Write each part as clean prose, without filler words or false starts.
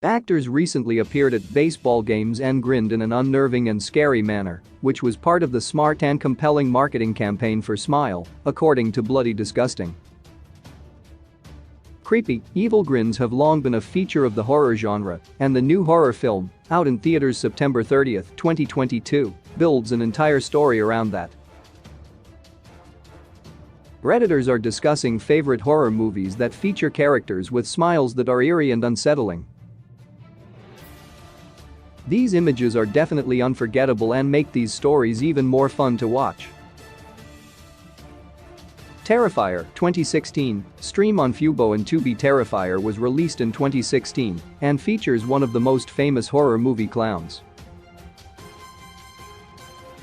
Actors recently appeared at baseball games and grinned in an unnerving and scary manner, which was part of the smart and compelling marketing campaign for Smile, according to Bloody Disgusting. Creepy, evil grins have long been a feature of the horror genre, and the new horror film, out in theaters September 30, 2022, builds an entire story around that. Redditors are discussing favorite horror movies that feature characters with smiles that are eerie and unsettling. These images are definitely unforgettable and make these stories even more fun to watch. Terrifier 2016, stream on Fubo and Tubi. Terrifier was released in 2016 and features one of the most famous horror movie clowns.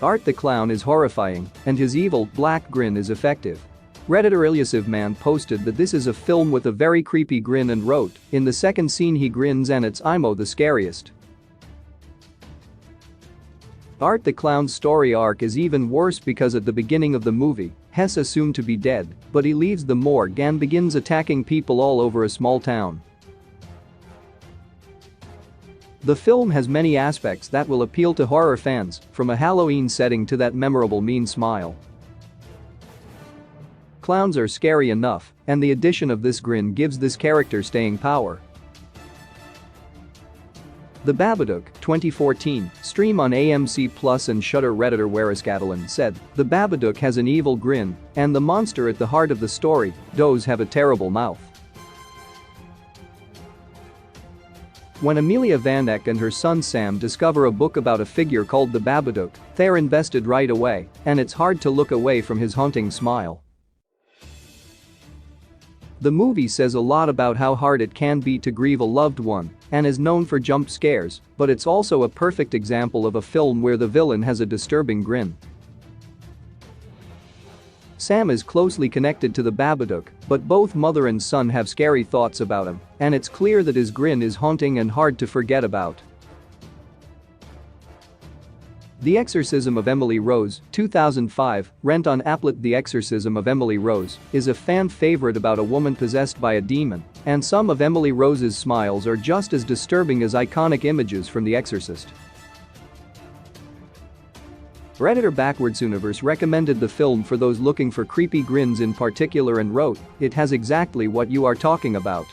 Art the Clown is horrifying, and his evil, black grin is effective. Redditor IlyasivMan posted that this is a film with a very creepy grin and wrote, "In the second scene he grins and it's IMO the scariest." Art the Clown's story arc is even worse because at the beginning of the movie, Hess assumed to be dead, but he leaves the morgue and begins attacking people all over a small town. The film has many aspects that will appeal to horror fans, from a Halloween setting to that memorable mean smile. Clowns are scary enough, and the addition of this grin gives this character staying power. The Babadook 2014, stream on AMC Plus and Shudder. Redditor Wariskatalan said, "The Babadook has an evil grin, and the monster at the heart of the story does have a terrible mouth." When Amelia Van Eck and her son Sam discover a book about a figure called the Babadook, they're invested right away, and it's hard to look away from his haunting smile. The movie says a lot about how hard it can be to grieve a loved one and is known for jump scares, but it's also a perfect example of a film where the villain has a disturbing grin. Sam is closely connected to the Babadook, but both mother and son have scary thoughts about him, and it's clear that his grin is haunting and hard to forget about. The Exorcism of Emily Rose, 2005, rent on Applet. The Exorcism of Emily Rose is a fan favorite about a woman possessed by a demon, and some of Emily Rose's smiles are just as disturbing as iconic images from The Exorcist. Redditor Backwards Universe recommended the film for those looking for creepy grins in particular and wrote, "It has exactly what you are talking about."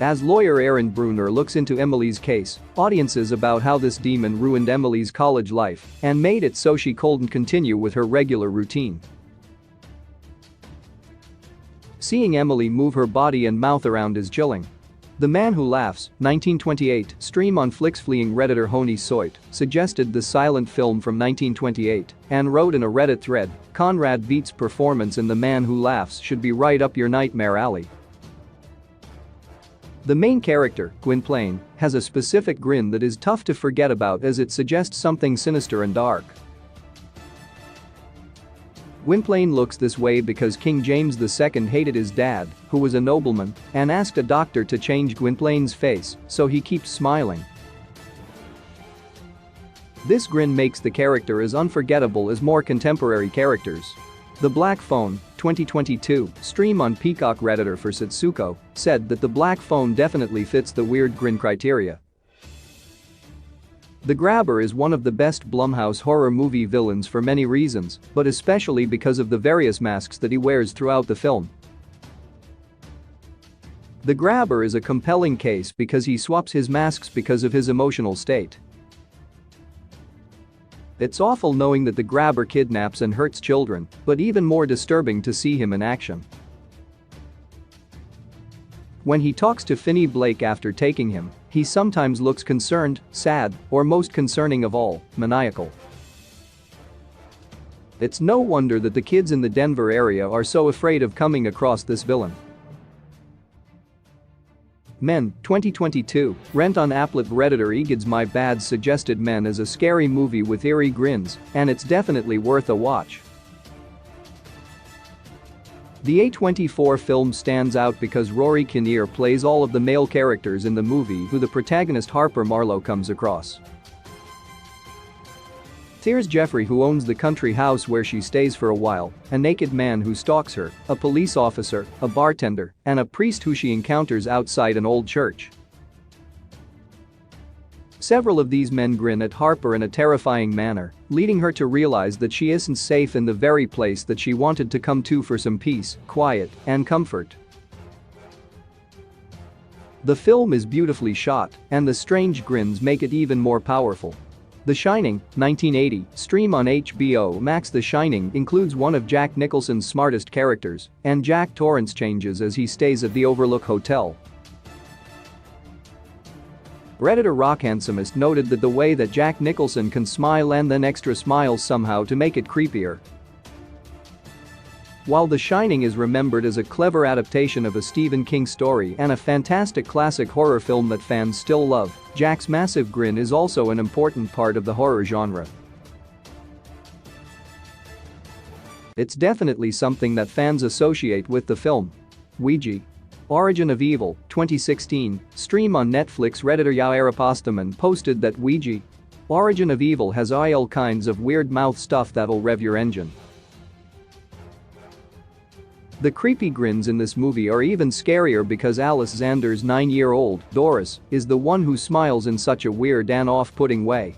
As lawyer Aaron Bruner looks into Emily's case, audiences about how this demon ruined Emily's college life and made it so she couldn't continue with her regular routine. Seeing Emily move her body and mouth around is chilling. The Man Who Laughs, 1928, stream on Flix. Fleeing Redditor Honey Soit suggested the silent film from 1928 and wrote in a Reddit thread, "Conrad Veitz's performance in The Man Who Laughs should be right up your nightmare alley." The main character, Gwynplaine, has a specific grin that is tough to forget about as it suggests something sinister and dark. Gwynplaine looks this way because King James II hated his dad, who was a nobleman, and asked a doctor to change Gwynplaine's face so he keeps smiling. This grin makes the character as unforgettable as more contemporary characters. The Black Phone, 2022, stream on Peacock. Redditor for Satsuko said that the Black Phone definitely fits the weird grin criteria. The Grabber is one of the best Blumhouse horror movie villains for many reasons, but especially because of the various masks that he wears throughout the film. The Grabber is a compelling case because he swaps his masks because of his emotional state. It's awful knowing that the Grabber kidnaps and hurts children, but even more disturbing to see him in action. When he talks to Finney Blake after taking him, he sometimes looks concerned, sad, or most concerning of all, maniacal. It's no wonder that the kids in the Denver area are so afraid of coming across this villain. Men, 2022, rent on Applet. Redditor Egids My Bad suggested Men as a scary movie with eerie grins, and it's definitely worth a watch. The A24 film stands out because Rory Kinnear plays all of the male characters in the movie who the protagonist Harper Marlowe comes across. There's Jeffrey, who owns the country house where she stays for a while, a naked man who stalks her, a police officer, a bartender, and a priest who she encounters outside an old church. Several of these men grin at Harper in a terrifying manner, leading her to realize that she isn't safe in the very place that she wanted to come to for some peace, quiet, and comfort. The film is beautifully shot, and the strange grins make it even more powerful. The Shining, 1980, stream on HBO Max. The Shining includes one of Jack Nicholson's smartest characters, and Jack Torrance changes as he stays at the Overlook Hotel. Redditor Rock Handsomest noted that the way that Jack Nicholson can smile and then extra smiles somehow to make it creepier. While The Shining is remembered as a clever adaptation of a Stephen King story and a fantastic classic horror film that fans still love, Jack's massive grin is also an important part of the horror genre. It's definitely something that fans associate with the film. Ouija. Origin of Evil, 2016, stream on Netflix. Redditor Yaarapostaman posted that Ouija. Origin of Evil has all kinds of weird mouth stuff that'll rev your engine. The creepy grins in this movie are even scarier because Alice Zander's 9-year-old, Doris, is the one who smiles in such a weird and off-putting way.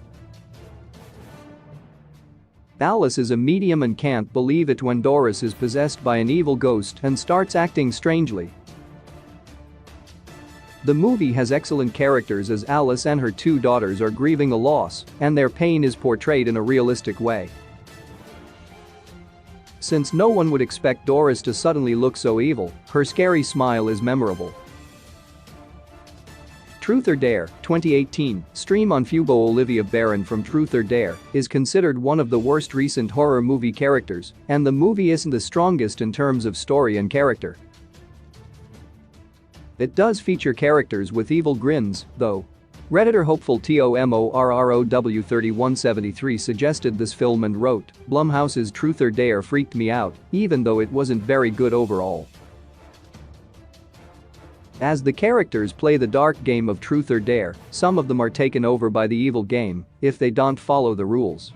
Alice is a medium and can't believe it when Doris is possessed by an evil ghost and starts acting strangely. The movie has excellent characters as Alice and her two daughters are grieving a loss, and their pain is portrayed in a realistic way. Since no one would expect Doris to suddenly look so evil, her scary smile is memorable. Truth or Dare, 2018, stream on Fubo. Olivia Barron from Truth or Dare is considered one of the worst recent horror movie characters, and the movie isn't the strongest in terms of story and character. It does feature characters with evil grins, though. Redditor Hopeful TOMORROW3173 suggested this film and wrote, "Blumhouse's Truth or Dare freaked me out, even though it wasn't very good overall." As the characters play the dark game of Truth or Dare, some of them are taken over by the evil game if they don't follow the rules.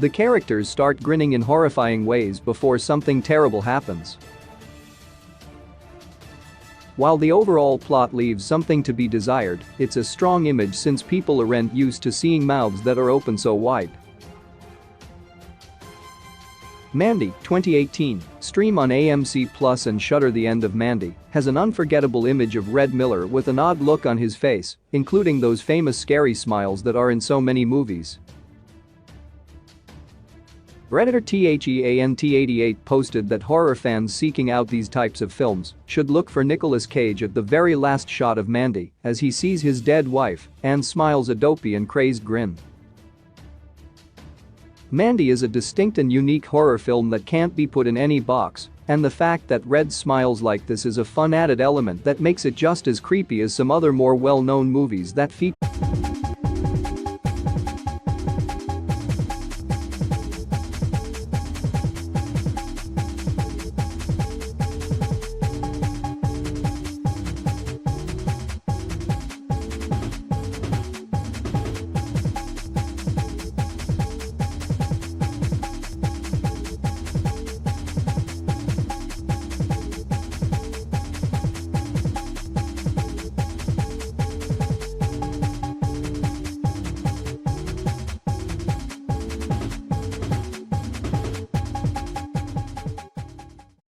The characters start grinning in horrifying ways before something terrible happens. While the overall plot leaves something to be desired, it's a strong image since people aren't used to seeing mouths that are open so wide. Mandy, 2018, stream on AMC Plus and Shudder. The end of Mandy has an unforgettable image of Red Miller with an odd look on his face, including those famous scary smiles that are in so many movies. Redditor THEANT88 posted that horror fans seeking out these types of films should look for Nicolas Cage at the very last shot of Mandy as he sees his dead wife and smiles a dopey and crazed grin. Mandy is a distinct and unique horror film that can't be put in any box, and the fact that Red smiles like this is a fun added element that makes it just as creepy as some other more well-known movies that feature